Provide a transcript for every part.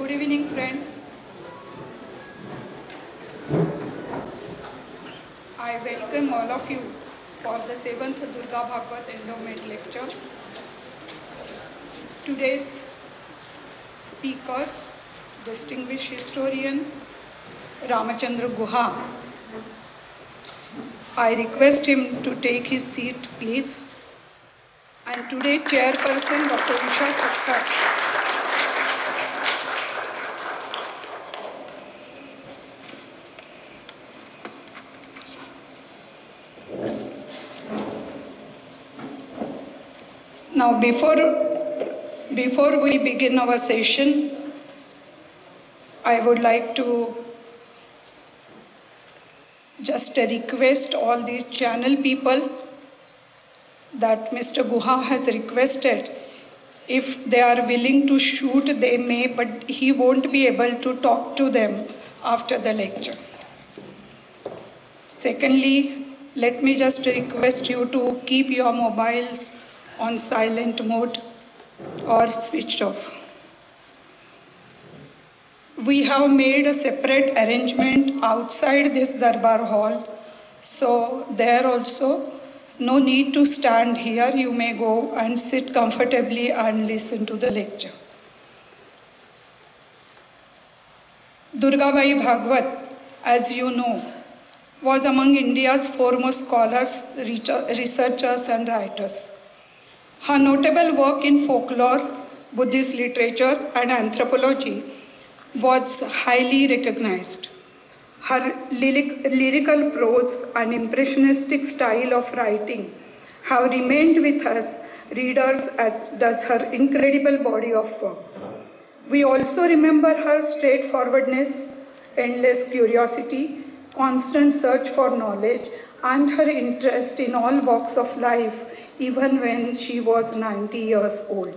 Good evening, friends. I welcome all of you for the 7th Durga Bhagwat Endowment lecture. Today's speaker, distinguished historian Ramachandra Guha. I request him to take his seat, please. And today, Chairperson Dr. Usha Thakkar. Now, before we begin our session, I would like to just request all these channel people that Mr. Guha has requested. If they are willing to shoot, they may, but he won't be able to talk to them after the lecture. Secondly, let me just request you to keep your mobiles on silent mode or switched off. We have made a separate arrangement outside this Durbar hall, so there also no need to stand here. You may go and sit comfortably and listen to the lecture. Durgabai Bhagwat, as you know, was among India's foremost scholars, researchers and writers. Her notable work in folklore, Buddhist literature and anthropology was highly recognized. Her lyrical prose and impressionistic style of writing have remained with us readers, as does her incredible body of work. We also remember her straightforwardness, endless curiosity, constant search for knowledge, and her interest in all walks of life, even when she was 90 years old.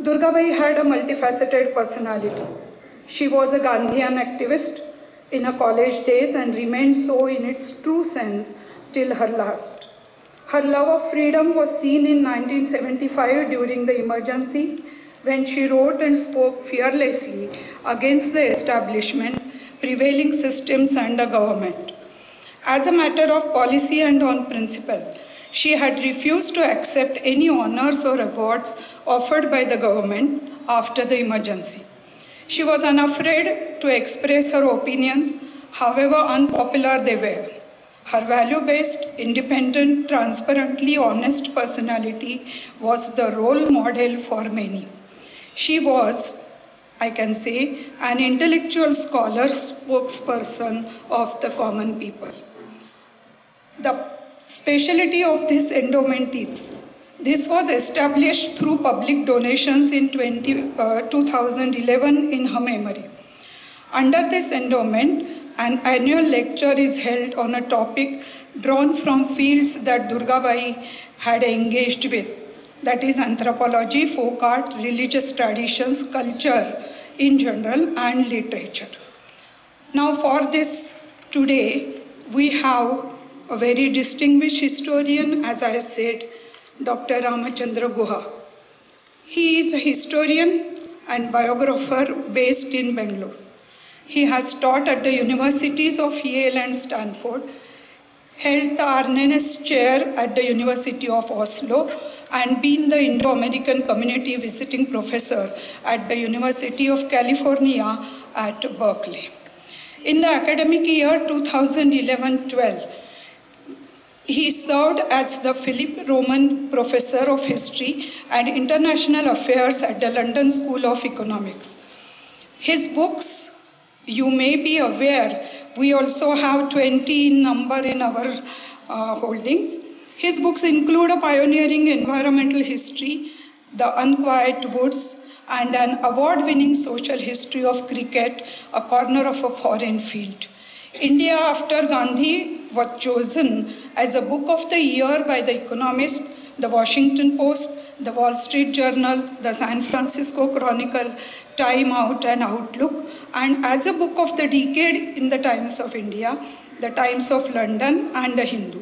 Durgabai had a multifaceted personality. She was a Gandhian activist in her college days and remained so in its true sense till her last. Her love of freedom was seen in 1975 during the emergency, when she wrote and spoke fearlessly against the establishment, prevailing systems and the government. As a matter of policy and on principle, she had refused to accept any honors or awards offered by the government after the emergency. She was unafraid to express her opinions, however unpopular they were. Her value-based, independent, transparently honest personality was the role model for many. She was, I can say, an intellectual scholar, spokesperson of the common people. The speciality of this endowment is, this was established through public donations in 2011 in her memory. Under this endowment, an annual lecture is held on a topic drawn from fields that Durgabai had engaged with, that is anthropology, folk art, religious traditions, culture in general, and literature. Now for this, today we have a very distinguished historian, as I said, Dr. Ramachandra Guha. He is a historian and biographer based in Bangalore. He has taught at the universities of Yale and Stanford, held the Arnenes Chair at the University of Oslo, and been the Indo-American Community Visiting Professor at the University of California at Berkeley. In the academic year 2011-12, he served as the Philip Roman Professor of History and International Affairs at the London School of Economics. His books, you may be aware, we also have 20 in number in our holdings. His books include a pioneering environmental history, The Unquiet Woods, and an award-winning social history of cricket, A Corner of a Foreign Field. India After Gandhi was chosen as a book of the year by The Economist, The Washington Post, The Wall Street Journal, The San Francisco Chronicle, Time Out and Outlook, and as a book of the decade in the Times of India, The Times of London, and The Hindu.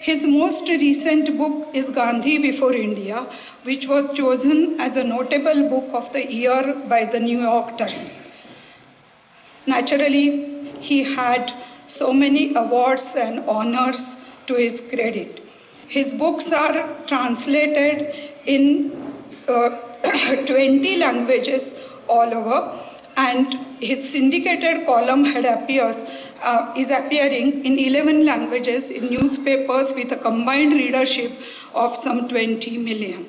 His most recent book is Gandhi Before India, which was chosen as a notable book of the year by the New York Times. Naturally, he had so many awards and honors to his credit. His books are translated in 20 languages all over, and his syndicated column is appearing in 11 languages in newspapers with a combined readership of some 20 million.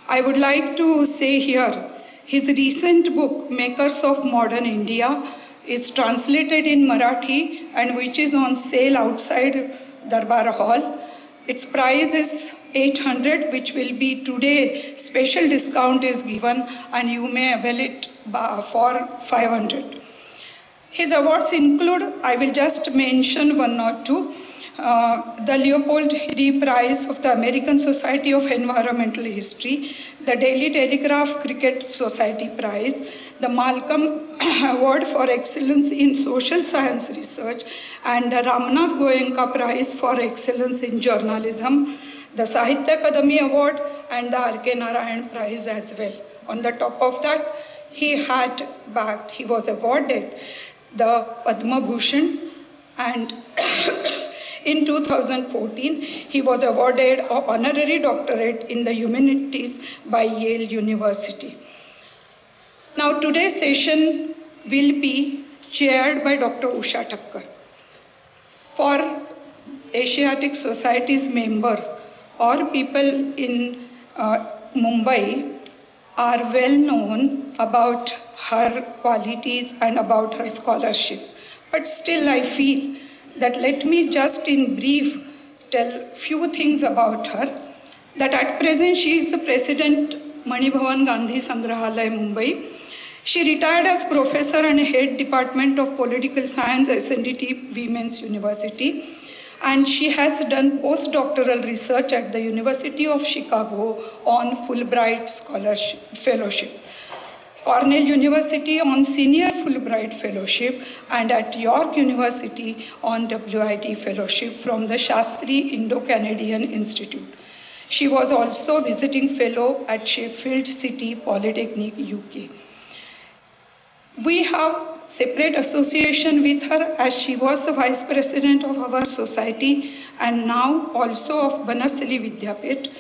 I would like to say here, his recent book, Makers of Modern India, is translated in Marathi and which is on sale outside Durbar Hall. Its price is 800, which will be today, special discount is given and you may avail it for 500. His awards include, I will just mention one or two, the Leopold Hedy Prize of the American Society of Environmental History, the Daily Telegraph Cricket Society Prize, the Malcolm Award for Excellence in Social Science Research, and the Ramnath Goenka Prize for Excellence in Journalism, the Sahitya Akademi Award, and the R.K. Narayan Prize as well. On the top of that, he was awarded the Padma Bhushan, and in 2014, he was awarded an honorary doctorate in the humanities by Yale University. Now, today's session will be chaired by Dr. Usha Thakkar. For Asiatic Society's members or people in Mumbai are well known about her qualities and about her scholarship. But still I feel that let me just in brief tell few things about her. That at present she is the President Mani Bhavan Gandhi Sangrahalaya Mumbai. She retired as professor and head department of political science SNDT Women's University, and she has done postdoctoral research at the University of Chicago on Fulbright Fellowship, Cornell University on Senior Fulbright Fellowship, and at York University on WIT Fellowship from the Shastri Indo-Canadian Institute. She was also visiting fellow at Sheffield City Polytechnic, UK. We have separate association with her as she was the vice president of our society and now also of Banasali Vidyapit.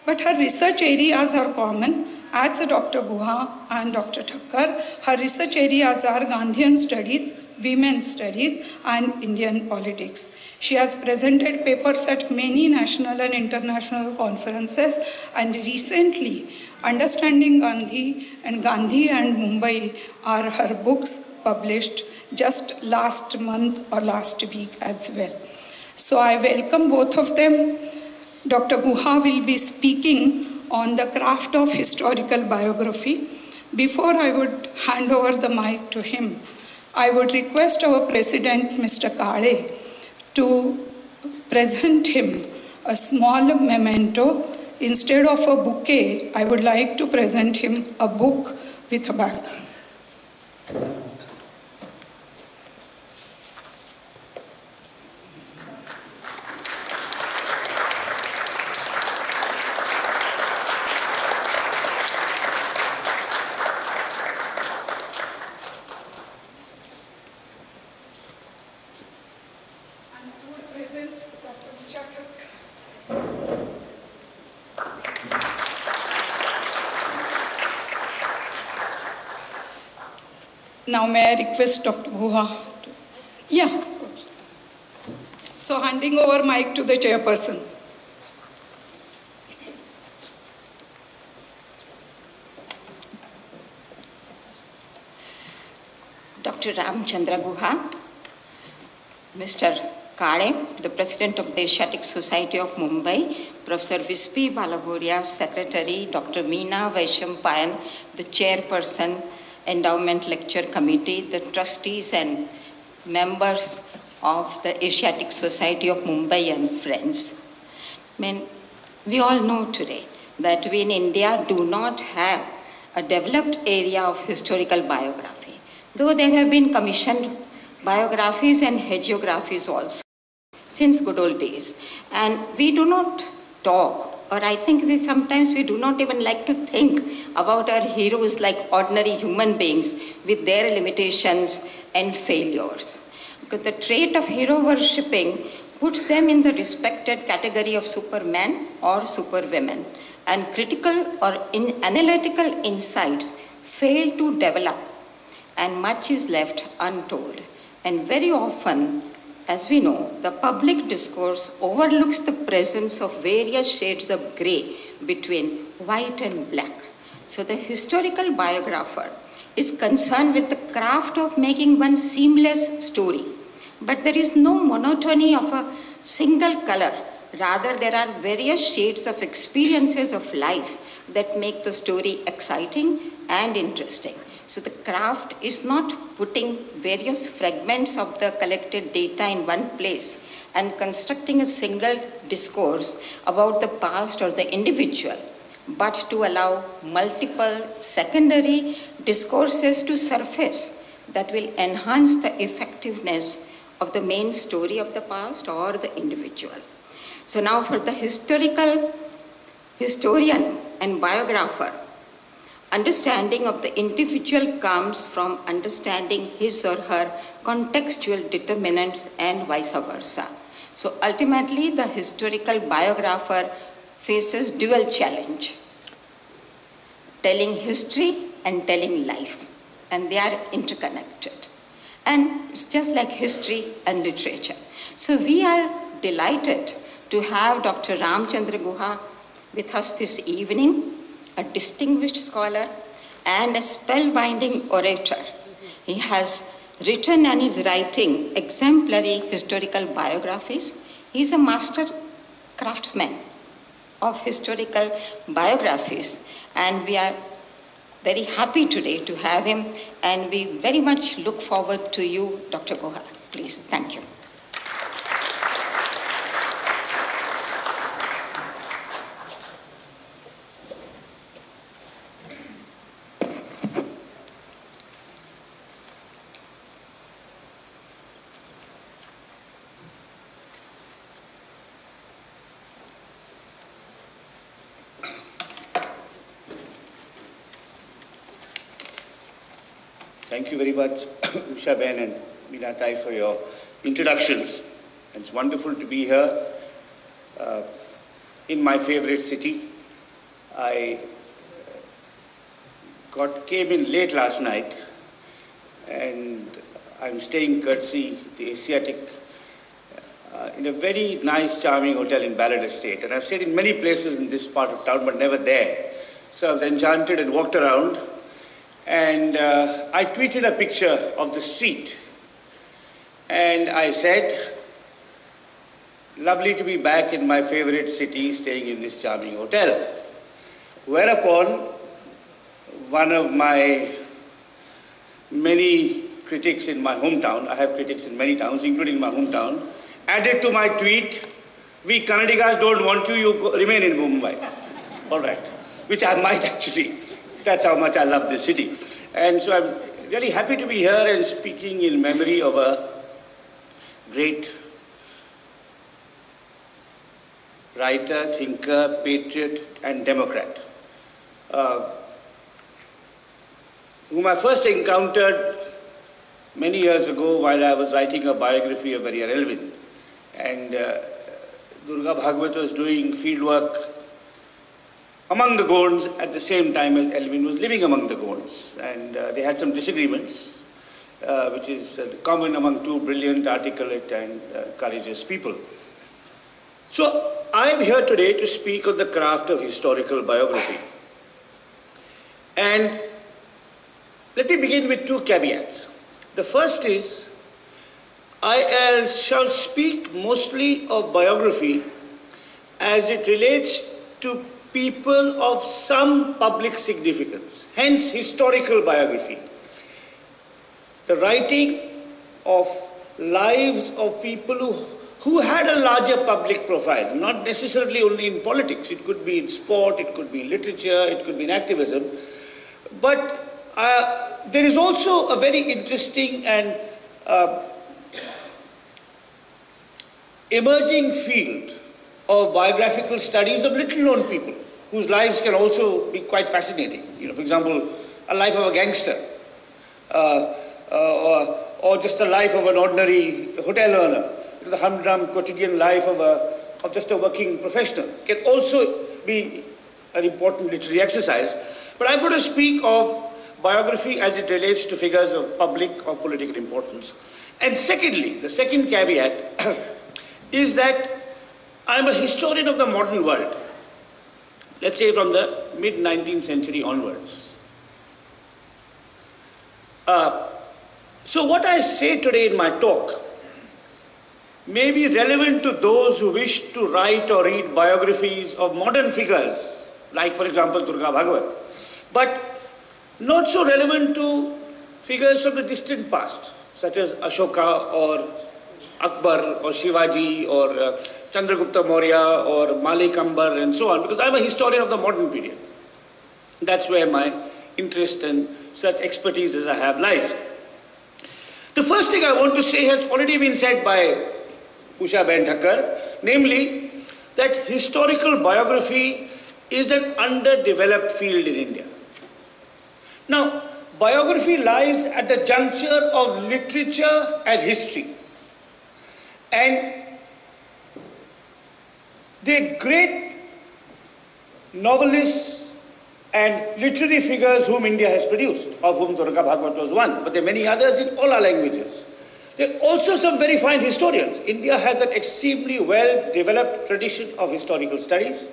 But her research areas are common. As Dr. Guha and Dr. Thakkar, her research areas are Gandhian studies, women's studies, and Indian politics. She has presented papers at many national and international conferences, and recently, Understanding Gandhi and Mumbai are her books published just last month or last week as well. So I welcome both of them. Dr. Guha will be speaking on the craft of historical biography. Before I would hand over the mic to him, I would request our President, Mr. Kale, to present him a small memento. Instead of a bouquet, I would like to present him a book with a back. Now may I request Dr. Guha? Yeah. So handing over mic to the chairperson. Dr. Ramachandra Guha, Mr. Kale, the President of the Asiatic Society of Mumbai, Professor Vispi Balavoria, Secretary, Dr. Meena Vaishampayan, the Chairperson, Endowment Lecture Committee, the trustees and members of the Asiatic Society of Mumbai and friends. We all know today that we in India do not have a developed area of historical biography, though there have been commissioned biographies and hagiographies also. since good old days. And we do not talk, or I think sometimes we do not even like to think about our heroes like ordinary human beings with their limitations and failures. Because the trait of hero worshipping puts them in the respected category of supermen or superwomen, and critical or analytical insights fail to develop, and much is left untold. And very often, as we know, the public discourse overlooks the presence of various shades of grey between white and black. So the historical biographer is concerned with the craft of making one seamless story. But there is no monotony of a single color. Rather, there are various shades of experiences of life that make the story exciting and interesting. So the craft is not putting various fragments of the collected data in one place and constructing a single discourse about the past or the individual, but to allow multiple secondary discourses to surface that will enhance the effectiveness of the main story of the past or the individual. So now for the historian and biographer, understanding of the individual comes from understanding his or her contextual determinants and vice versa. So ultimately, the historical biographer faces dual challenge: telling history and telling life, and they are interconnected. And it's just like history and literature. So we are delighted to have Dr. Ramachandra Guha with us this evening, a distinguished scholar and a spellbinding orator. He has written and is writing exemplary historical biographies. He is a master craftsman of historical biographies, and we are very happy today to have him, and we very much look forward to you, Dr. Guha. Please, thank you. Thank you very much, Usha Ben and Meena Tai, for your introductions. It's wonderful to be here in my favorite city. I came in late last night, and I'm staying courtesy the Asiatic in a very nice, charming hotel in Ballard Estate. And I've stayed in many places in this part of town, but never there. So I was enchanted and walked around. And I tweeted a picture of the street, and I said, lovely to be back in my favorite city, staying in this charming hotel. Whereupon, one of my many critics in my hometown, I have critics in many towns, including my hometown, added to my tweet, we Kannadigas don't want you, you remain in Mumbai. All right, which I might actually. That's how much I love this city. And so I'm really happy to be here and speaking in memory of a great writer, thinker, patriot, and democrat, whom I first encountered many years ago while I was writing a biography of Maria Elvin. And Durga Bhagwat was doing fieldwork among the Gonds at the same time as Elvin was living among the Gonds. And they had some disagreements, which is common among two brilliant, articulate, and courageous people. So I am here today to speak on the craft of historical biography. And let me begin with two caveats. The first is, I shall speak mostly of biography as it relates to people of some public significance, hence historical biography. The writing of lives of people who had a larger public profile, not necessarily only in politics. It could be in sport, it could be in literature, it could be in activism. But there is also a very interesting and emerging field of biographical studies of little known people whose lives can also be quite fascinating. For example, a life of a gangster, or just a life of an ordinary hotel earner, the humdrum quotidian life of just a working professional can also be an important literary exercise. But I'm going to speak of biography as it relates to figures of public or political importance. And secondly, the second caveat is that I'm a historian of the modern world, let's say from the mid-19th century onwards. So what I say today in my talk may be relevant to those who wish to write or read biographies of modern figures, like for example Durga Bhagwat, but not so relevant to figures from the distant past, such as Ashoka or Akbar or Shivaji or Chandragupta Maurya or Malik Ambar and so on, because I'm a historian of the modern period. That's where my interest and such expertise as I have lies. The first thing I want to say has already been said by Usha Thakkar, namely that historical biography is an underdeveloped field in India. Now, biography lies at the juncture of literature and history. And the great novelists and literary figures whom India has produced, of whom Durga Bhagwat was one, but there are many others in all our languages. There are also some very fine historians. India has an extremely well-developed tradition of historical studies.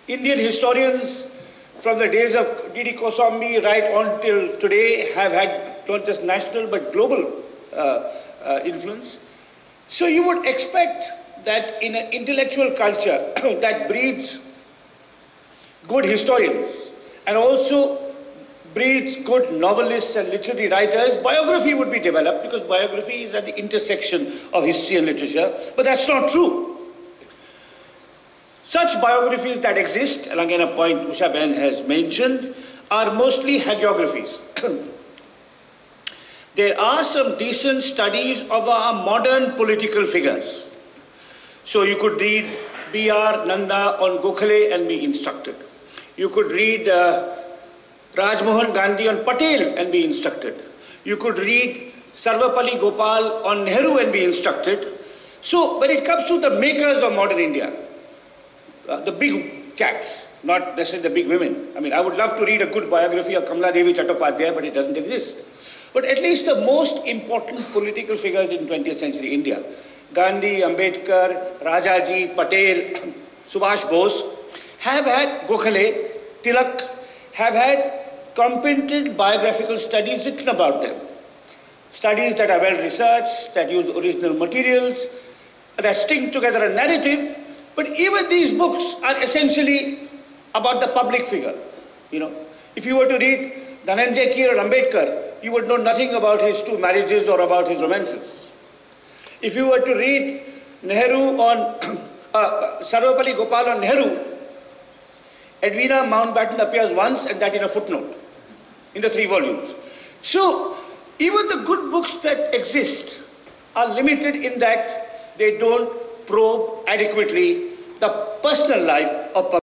Indian historians from the days of D.D. Koswami right on till today have had not just national but global influence. So you would expect that in an intellectual culture that breeds good historians and also breeds good novelists and literary writers, biography would be developed, because biography is at the intersection of history and literature. But that's not true. Such biographies that exist, and again a point Usha has mentioned, are mostly hagiographies. There are some decent studies of our modern political figures. So you could read B.R. Nanda on Gokhale and be instructed. You could read Rajmohan Gandhi on Patel and be instructed. You could read Sarvapalli Gopal on Nehru and be instructed. So when it comes to the makers of modern India, the big chaps, not necessarily the big women. I mean, I would love to read a good biography of Kamala Devi Chattopadhyay, but it doesn't exist. But at least the most important political figures in 20th century India, Gandhi, Ambedkar, Rajaji, Patel, Subhash Bose, have had Gokhale, Tilak, have had competent biographical studies written about them. Studies that are well researched, that use original materials, that string together a narrative. But even these books are essentially about the public figure. If you were to read Dhananjay Keer or Ambedkar, you would know nothing about his two marriages or about his romances. If you were to read Nehru on Sarvapalli Gopal on Nehru, Edwina Mountbatten appears once, and that in a footnote in the 3 volumes. So even the good books that exist are limited in that they don't probe adequately the personal life of